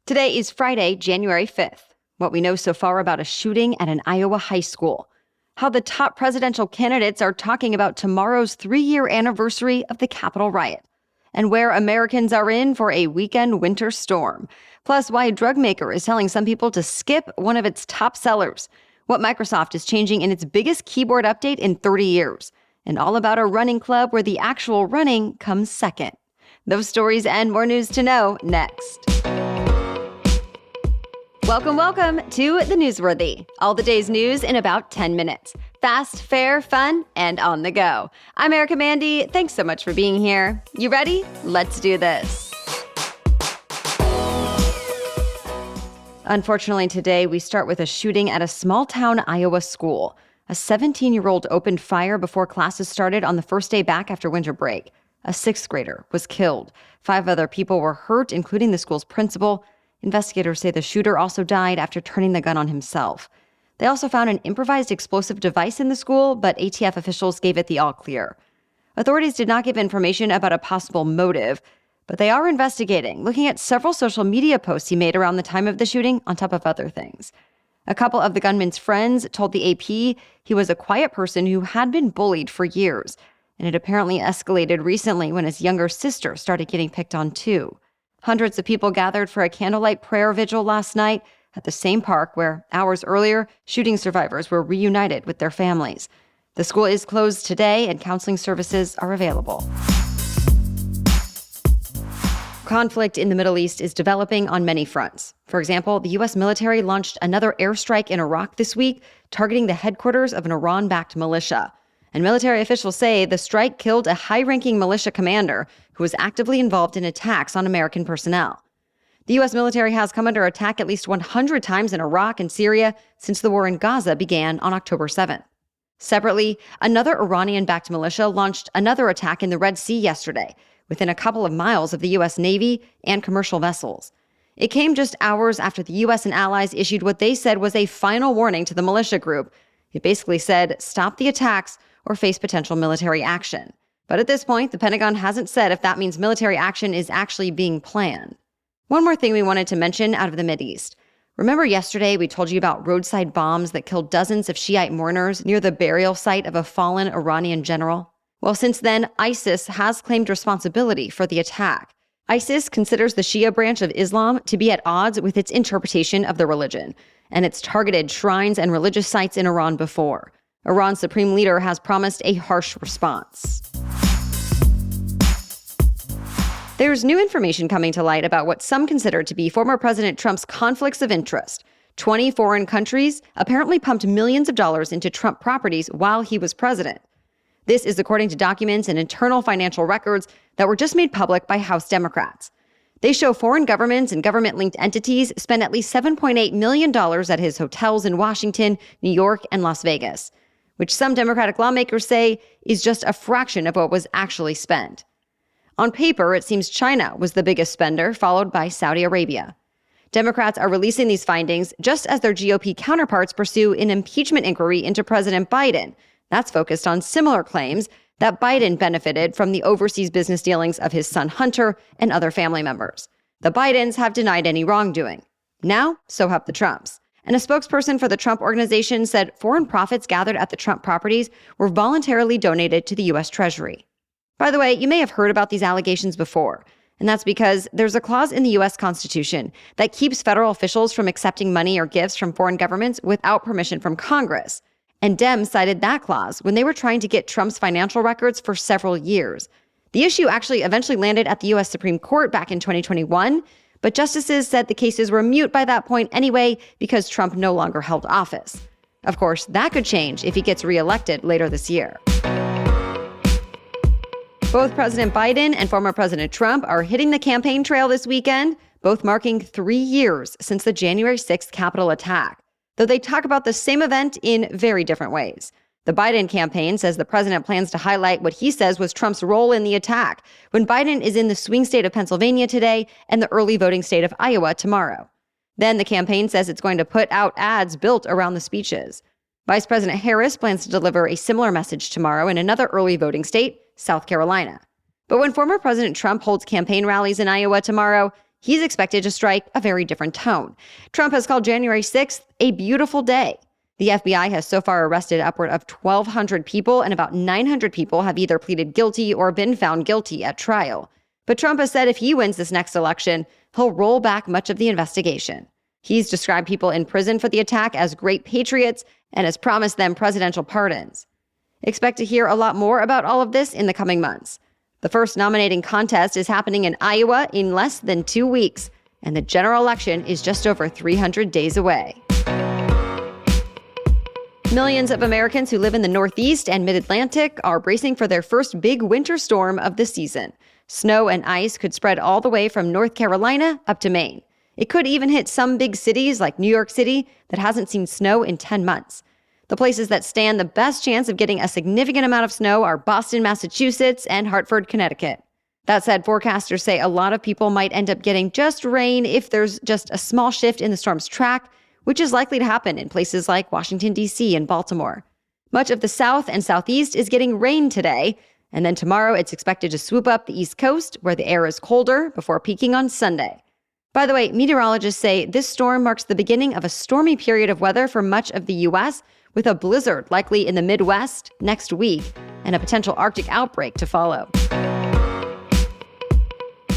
Today is Friday, January 5th. What we know so far about a shooting at an Iowa high school. How the top presidential candidates are talking about tomorrow's 3-year anniversary of the Capitol riot. And where Americans are in for a weekend winter storm. Plus, why a drugmaker is telling some people to skip one of its top sellers. What Microsoft is changing in its biggest keyboard update in 30 years. And all about a running club where the actual running comes second. Those stories and more news to know next. Welcome to The Newsworthy. All the day's news in about 10 minutes. Fast, fair, fun, and on the go. I'm Erica Mandy. Thanks so much for being here. You ready? Let's do this. Unfortunately, today we start with a shooting at a small-town Iowa school. A 17-year-old opened fire before classes started on the first day back after winter break. A 6th grader was killed. 5 other people were hurt, including the school's principal. Investigators say the shooter also died after turning the gun on himself. They also found an improvised explosive device in the school, but ATF officials gave it the all clear. Authorities did not give information about a possible motive, but they are investigating, looking at several social media posts he made around the time of the shooting, on top of other things. A couple of the gunman's friends told the AP he was a quiet person who had been bullied for years, and it apparently escalated recently when his younger sister started getting picked on too. Hundreds of people gathered for a candlelight prayer vigil last night at the same park where, hours earlier, shooting survivors were reunited with their families. The school is closed today and counseling services are available. Conflict in the Middle East is developing on many fronts. For example, the U.S. military launched another airstrike in Iraq this week, targeting the headquarters of an Iran-backed militia. And military officials say the strike killed a high-ranking militia commander who was actively involved in attacks on American personnel. The U.S. military has come under attack at least 100 times in Iraq and Syria since the war in Gaza began on October 7th. Separately, another Iranian-backed militia launched another attack in the Red Sea yesterday, within a couple of miles of the U.S. Navy and commercial vessels. It came just hours after the U.S. and allies issued what they said was a final warning to the militia group. It basically said, stop the attacks or face potential military action. But at this point, the Pentagon hasn't said if that means military action is actually being planned. One more thing we wanted to mention out of the Mideast. Remember yesterday we told you about roadside bombs that killed dozens of Shiite mourners near the burial site of a fallen Iranian general? Well, since then, ISIS has claimed responsibility for the attack. ISIS considers the Shia branch of Islam to be at odds with its interpretation of the religion, and it's targeted shrines and religious sites in Iran before. Iran's supreme leader has promised a harsh response. There's new information coming to light about what some consider to be former President Trump's conflicts of interest. 20 foreign countries apparently pumped millions of dollars into Trump properties while he was president. This is according to documents and internal financial records that were just made public by House Democrats. They show foreign governments and government-linked entities spend at least $7.8 million at his hotels in Washington, New York, and Las Vegas, which some Democratic lawmakers say is just a fraction of what was actually spent. On paper, it seems China was the biggest spender, followed by Saudi Arabia. Democrats are releasing these findings just as their GOP counterparts pursue an impeachment inquiry into President Biden. That's focused on similar claims that Biden benefited from the overseas business dealings of his son Hunter and other family members. The Bidens have denied any wrongdoing. Now, so have the Trumps. And a spokesperson for the Trump Organization said foreign profits gathered at the Trump properties were voluntarily donated to the U.S. Treasury. By the way, you may have heard about these allegations before, and that's because there's a clause in the U.S. Constitution that keeps federal officials from accepting money or gifts from foreign governments without permission from Congress. And Dems cited that clause when they were trying to get Trump's financial records for several years. The issue actually eventually landed at the U.S. Supreme Court back in 2021, but justices said the cases were moot by that point anyway because Trump no longer held office. Of course, that could change if he gets reelected later this year. Both President Biden and former President Trump are hitting the campaign trail this weekend, both marking 3 years since the January 6th Capitol attack, though they talk about the same event in very different ways. The Biden campaign says the president plans to highlight what he says was Trump's role in the attack, when Biden is in the swing state of Pennsylvania today and the early voting state of Iowa tomorrow. Then the campaign says it's going to put out ads built around the speeches. Vice President Harris plans to deliver a similar message tomorrow in another early voting state, South Carolina. But when former President Trump holds campaign rallies in Iowa tomorrow, he's expected to strike a very different tone. Trump has called January 6th a beautiful day. The FBI has so far arrested upward of 1,200 people, and about 900 people have either pleaded guilty or been found guilty at trial. But Trump has said if he wins this next election, he'll roll back much of the investigation. He's described people in prison for the attack as great patriots and has promised them presidential pardons. Expect to hear a lot more about all of this in the coming months. The first nominating contest is happening in Iowa in less than 2 weeks, and the general election is just over 300 days away. Millions of Americans who live in the Northeast and Mid-Atlantic are bracing for their first big winter storm of the season. Snow and ice could spread all the way from North Carolina up to Maine. It could even hit some big cities like New York City that hasn't seen snow in 10 months. The places that stand the best chance of getting a significant amount of snow are Boston, Massachusetts, and Hartford, Connecticut. That said, forecasters say a lot of people might end up getting just rain if there's just a small shift in the storm's track, which is likely to happen in places like Washington, D.C. and Baltimore. Much of the South and Southeast is getting rain today, and then tomorrow it's expected to swoop up the East Coast, where the air is colder, before peaking on Sunday. By the way, meteorologists say this storm marks the beginning of a stormy period of weather for much of the U.S., with a blizzard likely in the Midwest next week and a potential Arctic outbreak to follow.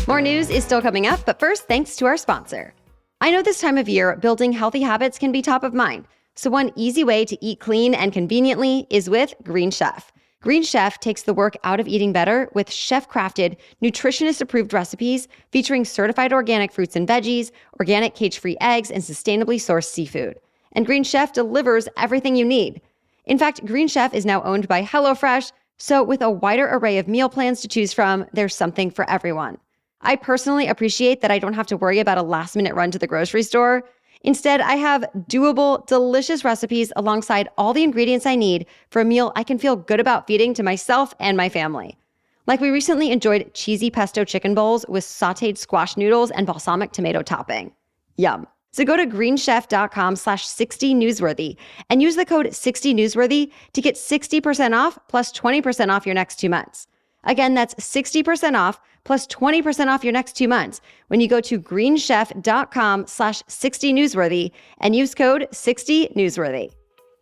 More news is still coming up, but first, thanks to our sponsor. I know this time of year, building healthy habits can be top of mind. So one easy way to eat clean and conveniently is with Green Chef. Green Chef takes the work out of eating better with chef-crafted, nutritionist-approved recipes featuring certified organic fruits and veggies, organic cage-free eggs, and sustainably sourced seafood. And Green Chef delivers everything you need. In fact, Green Chef is now owned by HelloFresh, so with a wider array of meal plans to choose from, there's something for everyone. I personally appreciate that I don't have to worry about a last-minute run to the grocery store. Instead, I have doable, delicious recipes alongside all the ingredients I need for a meal I can feel good about feeding to myself and my family. Like we recently enjoyed cheesy pesto chicken bowls with sautéed squash noodles and balsamic tomato topping. Yum. So go to greenchef.com/60newsworthy and use the code 60newsworthy to get 60% off plus 20% off your next 2 months. Again, that's 60% off plus 20% off your next 2 months when you go to greenchef.com/60newsworthy and use code 60newsworthy.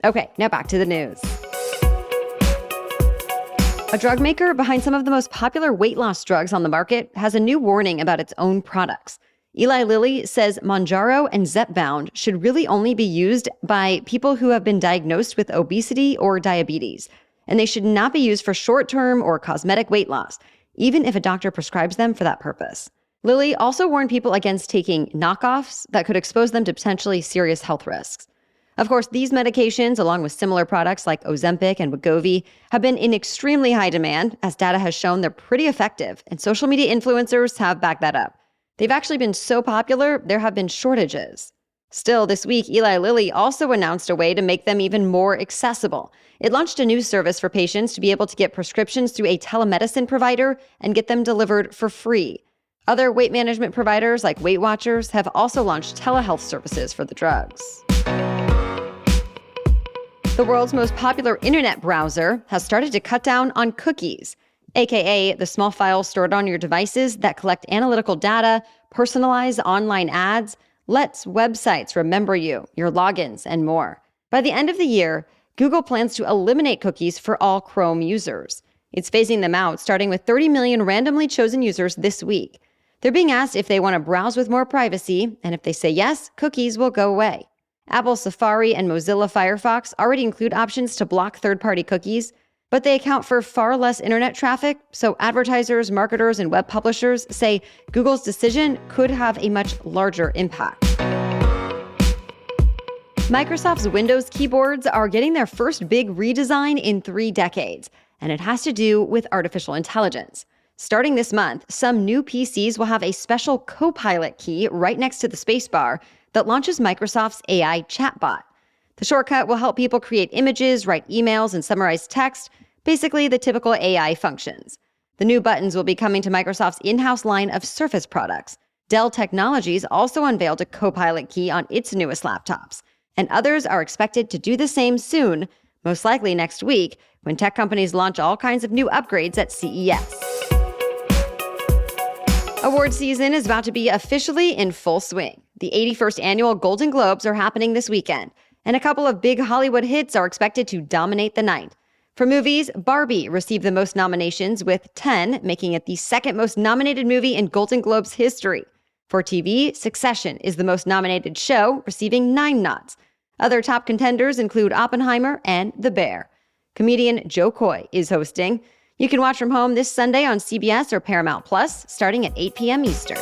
Okay, now back to the news. A drug maker behind some of the most popular weight loss drugs on the market has a new warning about its own products. Eli Lilly says Mounjaro and Zepbound should really only be used by people who have been diagnosed with obesity or diabetes, and they should not be used for short-term or cosmetic weight loss, even if a doctor prescribes them for that purpose. Lilly also warned people against taking knockoffs that could expose them to potentially serious health risks. Of course, these medications, along with similar products like Ozempic and Wegovy, have been in extremely high demand, as data has shown they're pretty effective, and social media influencers have backed that up. They've actually been so popular, there have been shortages. Still, this week, Eli Lilly also announced a way to make them even more accessible. It launched a new service for patients to be able to get prescriptions through a telemedicine provider and get them delivered for free. Other weight management providers like Weight Watchers have also launched telehealth services for the drugs. The world's most popular internet browser has started to cut down on cookies, aka the small files stored on your devices that collect analytical data, personalize online ads, lets websites remember you, your logins, and more. By the end of the year, Google plans to eliminate cookies for all Chrome users. It's phasing them out, starting with 30 million randomly chosen users this week. They're being asked if they want to browse with more privacy, and if they say yes, cookies will go away. Apple Safari and Mozilla Firefox already include options to block third-party cookies, but they account for far less internet traffic, so advertisers, marketers, and web publishers say Google's decision could have a much larger impact. Microsoft's Windows keyboards are getting their first big redesign in 3 decades, and it has to do with artificial intelligence. Starting this month, some new PCs will have a special Copilot key right next to the spacebar that launches Microsoft's AI chatbot. The shortcut will help people create images, write emails, and summarize text, basically the typical AI functions. The new buttons will be coming to Microsoft's in-house line of Surface products. Dell Technologies also unveiled a Copilot key on its newest laptops, and others are expected to do the same soon, most likely next week, when tech companies launch all kinds of new upgrades at CES. Award season is about to be officially in full swing. The 81st annual Golden Globes are happening this weekend, and a couple of big Hollywood hits are expected to dominate the night. For movies, Barbie received the most nominations with 10, making it the second most nominated movie in Golden Globes history. For TV, Succession is the most nominated show, receiving 9 nods. Other top contenders include Oppenheimer and The Bear. Comedian Joe Coy is hosting. You can watch from home this Sunday on CBS or Paramount Plus, starting at 8 p.m. Eastern.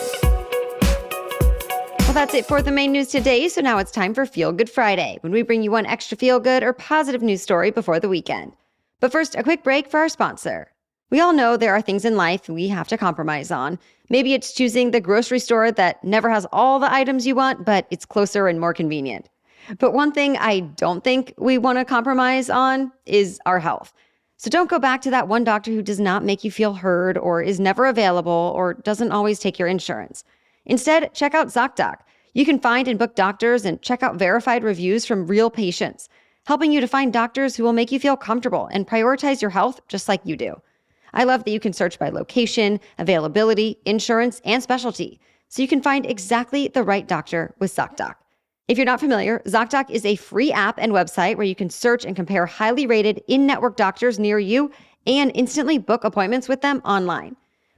Well, that's it for the main news today, so now it's time for Feel Good Friday, when we bring you one extra feel-good or positive news story before the weekend. But first, a quick break for our sponsor. We all know there are things in life we have to compromise on. Maybe it's choosing the grocery store that never has all the items you want, but it's closer and more convenient. But one thing I don't think we want to compromise on is our health. So don't go back to that one doctor who does not make you feel heard or is never available or doesn't always take your insurance. Instead, check out ZocDoc. You can find and book doctors and check out verified reviews from real patients, helping you to find doctors who will make you feel comfortable and prioritize your health just like you do. I love that you can search by location, availability, insurance, and specialty, so you can find exactly the right doctor with ZocDoc. If you're not familiar, ZocDoc is a free app and website where you can search and compare highly rated in-network doctors near you and instantly book appointments with them online.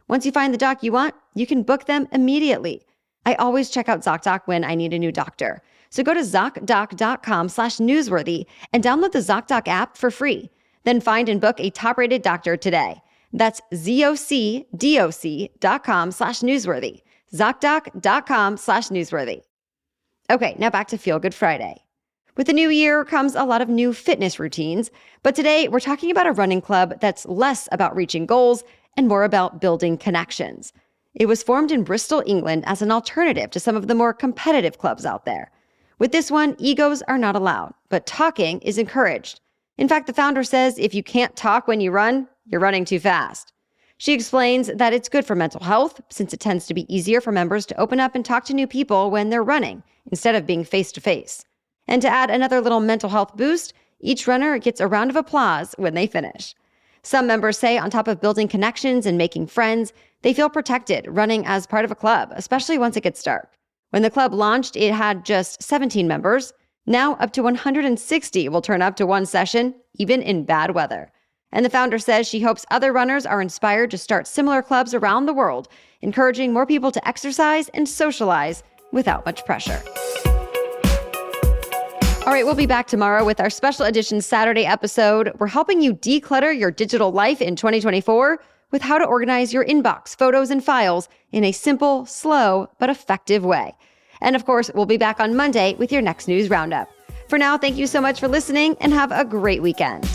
Once you find the doc you want, you can book them immediately. I always check out ZocDoc when I need a new doctor. So go to ZocDoc.com/newsworthy and download the ZocDoc app for free. Then find and book a top-rated doctor today. That's ZocDoc.com/newsworthy. ZocDoc.com/newsworthy. Okay, now back to Feel Good Friday. With the new year comes a lot of new fitness routines, but today we're talking about a running club that's less about reaching goals and more about building connections. It was formed in Bristol, England as an alternative to some of the more competitive clubs out there. With this one, egos are not allowed, but talking is encouraged. In fact, the founder says if you can't talk when you run, you're running too fast. She explains that it's good for mental health since it tends to be easier for members to open up and talk to new people when they're running instead of being face-to-face. And to add another little mental health boost, each runner gets a round of applause when they finish. Some members say on top of building connections and making friends, they feel protected running as part of a club, especially once it gets dark. When the club launched, it had just 17 members. Now up to 160 will turn up to one session, even in bad weather. And the founder says she hopes other runners are inspired to start similar clubs around the world, encouraging more people to exercise and socialize without much pressure. All right, we'll be back tomorrow with our special edition Saturday episode. We're helping you declutter your digital life in 2024 with how to organize your inbox, photos, and files in a simple, slow, but effective way. And of course, we'll be back on Monday with your next news roundup. For now, thank you so much for listening and have a great weekend.